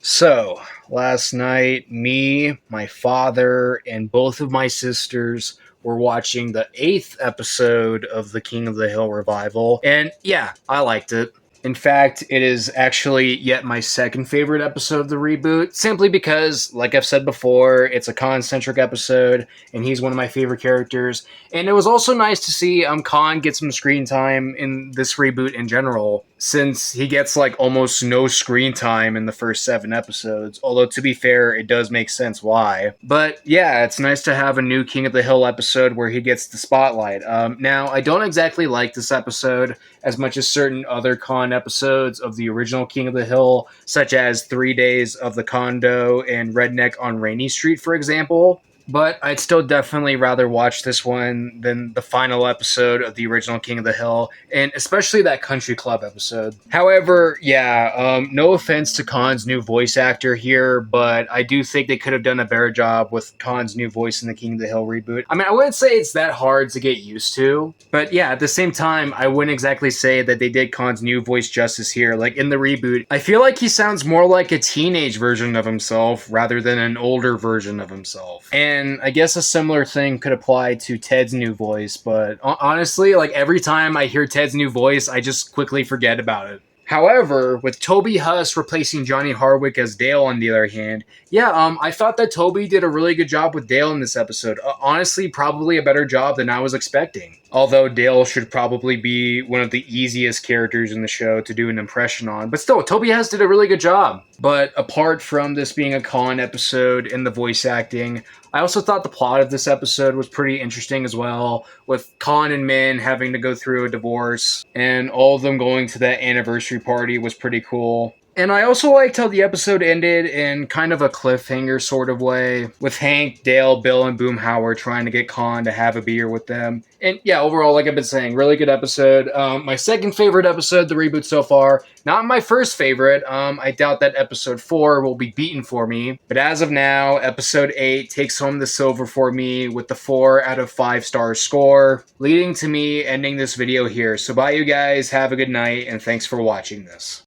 So, last night, me, my father, and both of my sisters were watching the eighth episode of the King of the Hill revival, and yeah, I liked it. In fact, it is actually yet my second favorite episode of the reboot, simply because, like I've said before, it's a Khan-centric episode, and he's one of my favorite characters. And it was also nice to see Khan get some screen time in this reboot in general, since he gets like almost no screen time in the first 7 episodes. Although, to be fair, it does make sense why. But yeah, it's nice to have a new King of the Hill episode where he gets the spotlight. Now, I don't exactly like this episode as much as certain other Khan episodes of the original King of the Hill, such as 3 Days of the Condo and Redneck on Rainy Street, for example. But I'd still definitely rather watch this one than the final episode of the original King of the Hill, and especially that Country Club episode. However, yeah, no offense to Khan's new voice actor here, but I do think they could have done a better job with Khan's new voice in the King of the Hill reboot. I mean, I wouldn't say it's that hard to get used to, but yeah, at the same time, I wouldn't exactly say that they did Khan's new voice justice here. Like in the reboot, I feel like he sounds more like a teenage version of himself rather than an older version of himself. And I guess a similar thing could apply to Ted's new voice, but honestly, like every time I hear Ted's new voice, I just quickly forget about it. However, with Toby Huss replacing Johnny Hardwick as Dale, on the other hand, yeah, I thought that Toby did a really good job with Dale in this episode. Honestly, probably a better job than I was expecting. Although Dale should probably be one of the easiest characters in the show to do an impression on. But still, Toby Huss did a really good job. But apart from this being a Khan episode and the voice acting, I also thought the plot of this episode was pretty interesting as well, with Khan and Min having to go through a divorce, and all of them going to that anniversary party was pretty cool. And I also liked how the episode ended in kind of a cliffhanger sort of way, with Hank, Dale, Bill, and Boomhauer trying to get Khan to have a beer with them. And yeah, overall, like I've been saying, really good episode. My second favorite episode, the reboot so far. Not my first favorite. I doubt that episode 4 will be beaten for me. But as of now, episode 8 takes home the silver for me with the 4 out of 5 star score, leading to me ending this video here. So bye you guys, have a good night, and thanks for watching this.